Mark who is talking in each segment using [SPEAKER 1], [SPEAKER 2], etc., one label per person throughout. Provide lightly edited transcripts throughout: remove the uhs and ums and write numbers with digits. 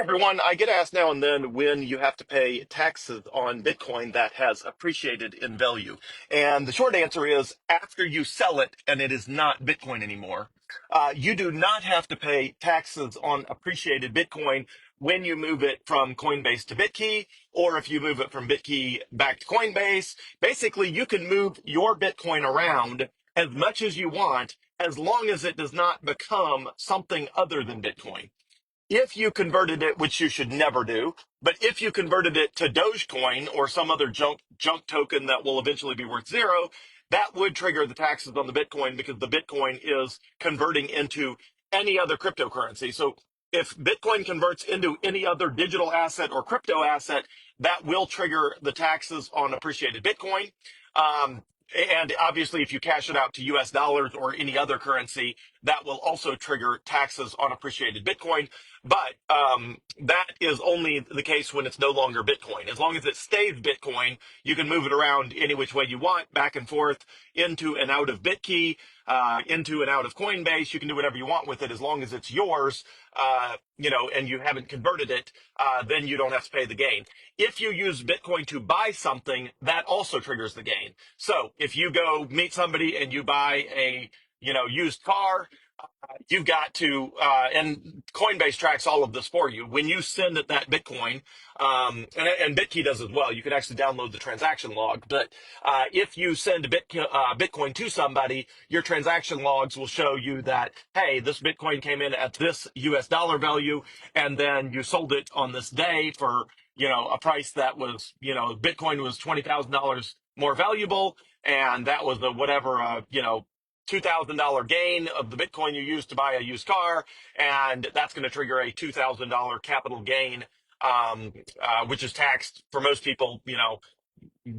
[SPEAKER 1] Everyone, I get asked now and then when you have to pay taxes on Bitcoin that has appreciated in value. And the short answer is after you sell it and it is not Bitcoin anymore, you do not have to pay taxes on appreciated Bitcoin when you move it from Coinbase to Bitkey, or if you move it from Bitkey back to Coinbase. Basically, you can move your Bitcoin around as much as you want, as long as it does not become something other than Bitcoin. If you converted it, which you should never do, but if you converted it to Dogecoin or some other junk token that will eventually be worth zero, that would trigger the taxes on the Bitcoin because the Bitcoin is converting into any other cryptocurrency. So if Bitcoin converts into any other digital asset or crypto asset, that will trigger the taxes on appreciated Bitcoin. Um, and obviously, if you cash it out to US dollars or any other currency, that will also trigger taxes on appreciated Bitcoin. But that is only the case when it's no longer Bitcoin. As long as it stays Bitcoin, you can move it around any which way you want, back and forth, into and out of Bitkey, into and out of Coinbase. You can do whatever you want with it as long as it's yours, and you haven't converted it, then you don't have to pay the gain. If you use Bitcoin to buy something, that also triggers the gain. So if you go meet somebody and you buy a used car, you've got to, and Coinbase tracks all of this for you. When you send it that Bitcoin, and Bitkey does as well, you can actually download the transaction log. But if you send Bitcoin to somebody, your transaction logs will show you that, hey, this Bitcoin came in at this US dollar value, and then you sold it on this day for, a price that was, Bitcoin was $20,000 more valuable. And that was the whatever, $2,000 gain of the Bitcoin you used to buy a used car, and that's going to trigger a $2,000 capital gain, which is taxed for most people,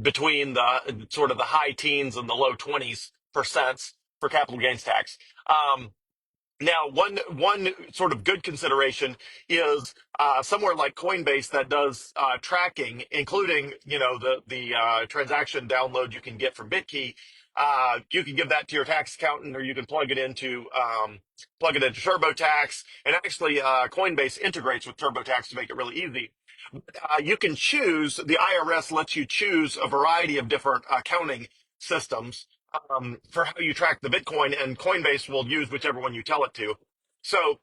[SPEAKER 1] between the sort of the high teens and the low 20s% for capital gains tax. Now, one sort of good consideration is somewhere like Coinbase that does tracking, including the transaction download you can get from Bitkey. You can give that to your tax accountant, or you can plug it into TurboTax. And actually, Coinbase integrates with TurboTax to make it really easy. You can choose, the IRS lets you choose a variety of different accounting systems for how you track the Bitcoin, and Coinbase will use whichever one you tell it to. So,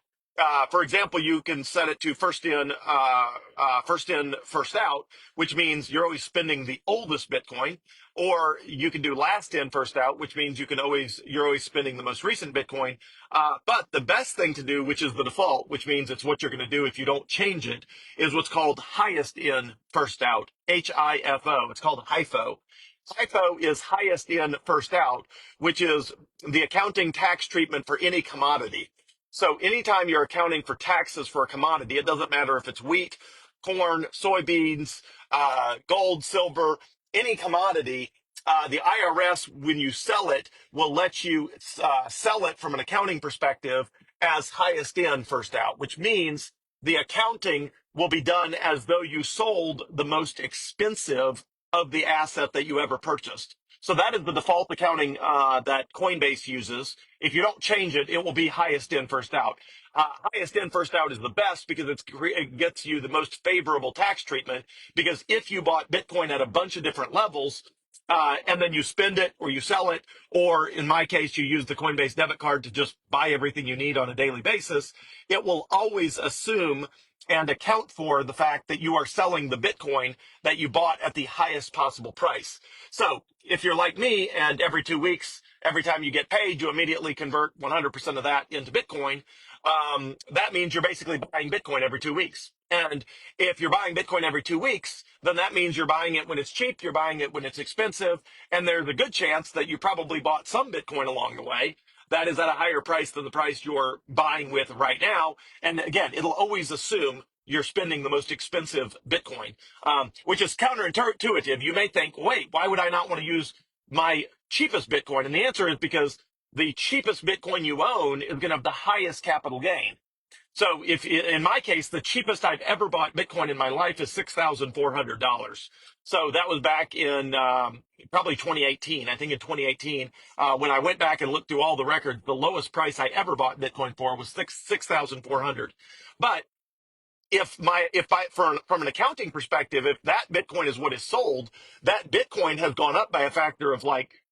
[SPEAKER 1] for example, you can set it to first in, first out, which means you're always spending the oldest Bitcoin, or you can do last in, first out, which means you're always spending the most recent Bitcoin. But the best thing to do, which is the default, which means it's what you're going to do if you don't change it, is what's called highest in, first out, HIFO. It's called HIFO. HIFO is highest in, first out, which is the accounting tax treatment for any commodity. So anytime you're accounting for taxes for a commodity, it doesn't matter if it's wheat, corn, soybeans, gold, silver, any commodity, the IRS, when you sell it, will let you sell it from an accounting perspective as highest in, first out, which means the accounting will be done as though you sold the most expensive of the asset that you ever purchased. So that is the default accounting that Coinbase uses. If you don't change it, it will be highest in, first out. Highest in, first out is the best because it gets you the most favorable tax treatment. Because if you bought Bitcoin at a bunch of different levels, and then you spend it or you sell it, or in my case, you use the Coinbase debit card to just buy everything you need on a daily basis, it will always assume and account for the fact that you are selling the Bitcoin that you bought at the highest possible price. So if you're like me and every 2 weeks, every time you get paid, you immediately convert 100% of that into Bitcoin, that means you're basically buying Bitcoin every 2 weeks. And if you're buying Bitcoin every 2 weeks, then that means you're buying it when it's cheap, you're buying it when it's expensive, and there's a good chance that you probably bought some Bitcoin along the way that is at a higher price than the price you're buying with right now. And again, it'll always assume you're spending the most expensive Bitcoin, which is counterintuitive. You may think, wait, why would I not want to use my cheapest Bitcoin? And the answer is because the cheapest Bitcoin you own is going to have the highest capital gain. So if in my case, the cheapest I've ever bought Bitcoin in my life is $6,400. So that was back in probably 2018. I think in 2018, when I went back and looked through all the records, the lowest price I ever bought Bitcoin for was 6,400. But from an accounting perspective, if that Bitcoin is what is sold, that Bitcoin has gone up by a factor of like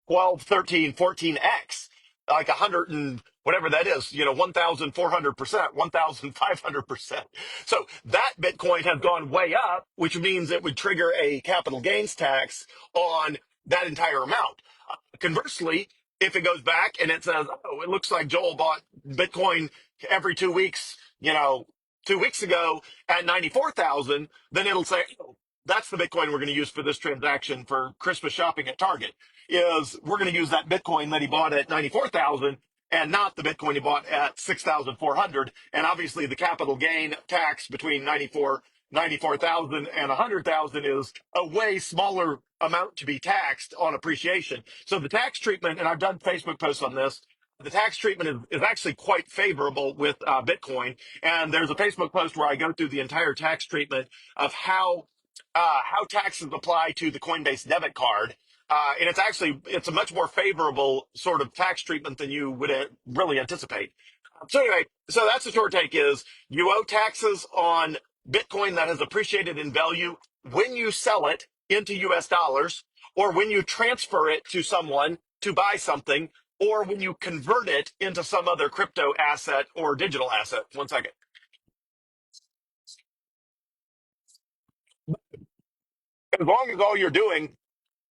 [SPEAKER 1] 12, 13, 14x, like 100 and whatever that is, 1,400%, 1,500%. So that Bitcoin has gone way up, which means it would trigger a capital gains tax on that entire amount. Conversely, if it goes back and it says, oh, it looks like Joel bought Bitcoin every 2 weeks, 2 weeks ago at 94,000, then it'll say, oh, that's the Bitcoin we're going to use for this transaction for Christmas shopping at Target. Is we're going to use that Bitcoin that he bought at 94,000 and not the Bitcoin he bought at 6,400. And obviously the capital gain tax between 94,000 and 100,000 is a way smaller amount to be taxed on appreciation. So the tax treatment, and I've done Facebook posts on this, the tax treatment is actually quite favorable with Bitcoin. And there's a Facebook post where I go through the entire tax treatment of how taxes apply to the Coinbase debit card. And it's a much more favorable sort of tax treatment than you would really anticipate. So anyway, so that's the short take is you owe taxes on Bitcoin that has appreciated in value when you sell it into US dollars or when you transfer it to someone to buy something or when you convert it into some other crypto asset or digital asset. One second. As long as all you're doing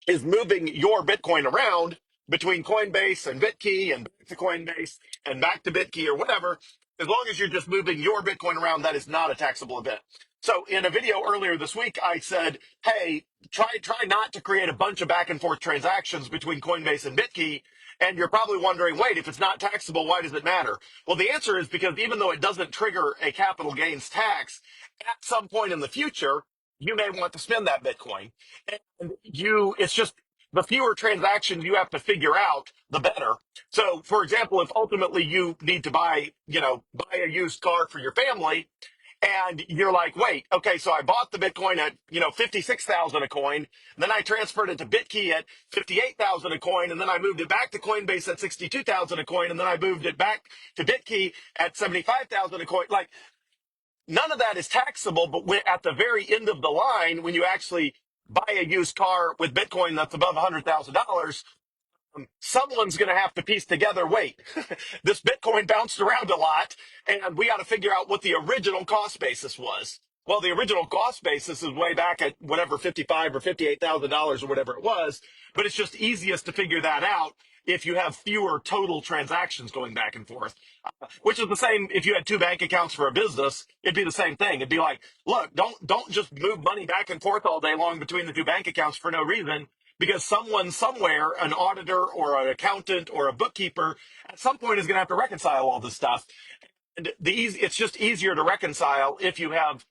[SPEAKER 1] is moving your Bitcoin around between Coinbase and Bitkey and back to Coinbase and back to Bitkey or whatever, as long as you're just moving your Bitcoin around, that is not a taxable event. So in a video earlier this week, I said, hey, try not to create a bunch of back and forth transactions between Coinbase and Bitkey. And you're probably wondering, wait, if it's not taxable, why does it matter? Well, the answer is because even though it doesn't trigger a capital gains tax, at some point in the future, you may want to spend that Bitcoin. And it's just the fewer transactions you have to figure out, the better. So, for example, if ultimately you need to buy a used car for your family, and you're like, wait, okay, so I bought the Bitcoin at 56,000 a coin, then I transferred it to Bitkey at 58,000 a coin, and then I moved it back to Coinbase at 62,000 a coin, and then I moved it back to Bitkey at 75,000 a coin. Like none of that is taxable, but at the very end of the line, when you actually buy a used car with Bitcoin that's above $100,000, someone's going to have to piece together, wait, this Bitcoin bounced around a lot, and we got to figure out what the original cost basis was. Well, the original cost basis is way back at whatever, 55 or $58,000 or whatever it was, but it's just easiest to figure that out if you have fewer total transactions going back and forth, which is the same if you had two bank accounts for a business. It'd be the same thing. It'd be like, look, don't just move money back and forth all day long between the two bank accounts for no reason, because someone somewhere, an auditor or an accountant or a bookkeeper, at some point is going to have to reconcile all this stuff. And it's just easier to reconcile if you have,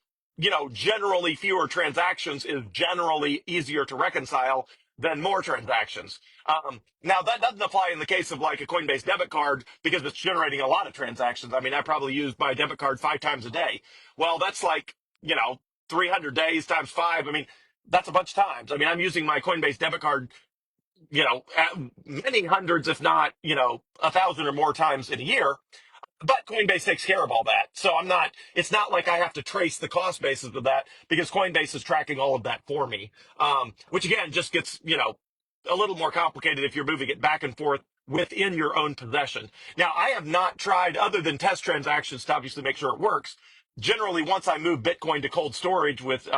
[SPEAKER 1] generally fewer transactions is generally easier to reconcile than more transactions. Now that doesn't apply in the case of like a Coinbase debit card because it's generating a lot of transactions. I mean, I probably use my debit card 5 times a day. Well, that's like, 300 days times five. I mean, that's a bunch of times. I mean, I'm using my Coinbase debit card, at many hundreds, if not, 1,000 or more times in a year. But Coinbase takes care of all that. So it's not like I have to trace the cost basis of that because Coinbase is tracking all of that for me. Which again, just gets, a little more complicated if you're moving it back and forth within your own possession. Now, I have not tried other than test transactions to obviously make sure it works. Generally, once I move Bitcoin to cold storage with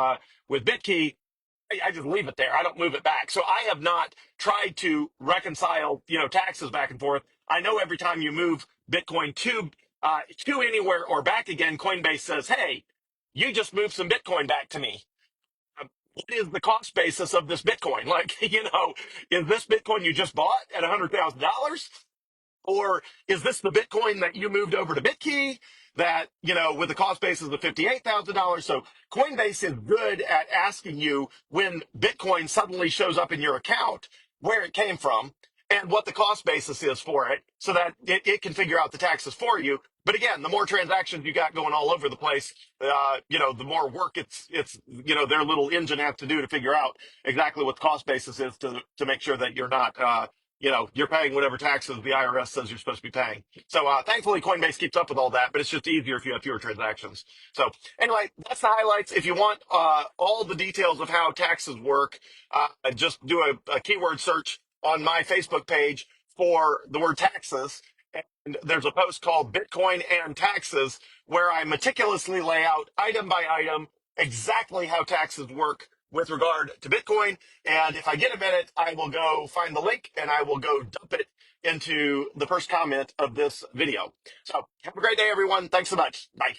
[SPEAKER 1] Bitkey, I just leave it there. I don't move it back. So I have not tried to reconcile, taxes back and forth. I know every time you move Bitcoin to anywhere or back again, Coinbase says, "Hey, you just moved some Bitcoin back to me. What is the cost basis of this Bitcoin? Like, is this Bitcoin you just bought at $100,000? Or is this the Bitcoin that you moved over to Bitkey that, with the cost basis of $58,000? So Coinbase is good at asking you when Bitcoin suddenly shows up in your account, where it came from and what the cost basis is for it so that it can figure out the taxes for you. But again, the more transactions you got going all over the place, the more work their little engine has to do to figure out exactly what the cost basis is to make sure that you're not, you're paying whatever taxes the IRS says you're supposed to be paying. So thankfully, Coinbase keeps up with all that, but it's just easier if you have fewer transactions. So anyway, that's the highlights. If you want all the details of how taxes work, just do a keyword search on my Facebook page for the word taxes. And there's a post called Bitcoin and Taxes where I meticulously lay out item by item exactly how taxes work with regard to Bitcoin. And if I get a minute, I will go find the link and I will go dump it into the first comment of this video. So have a great day, everyone. Thanks so much. Bye.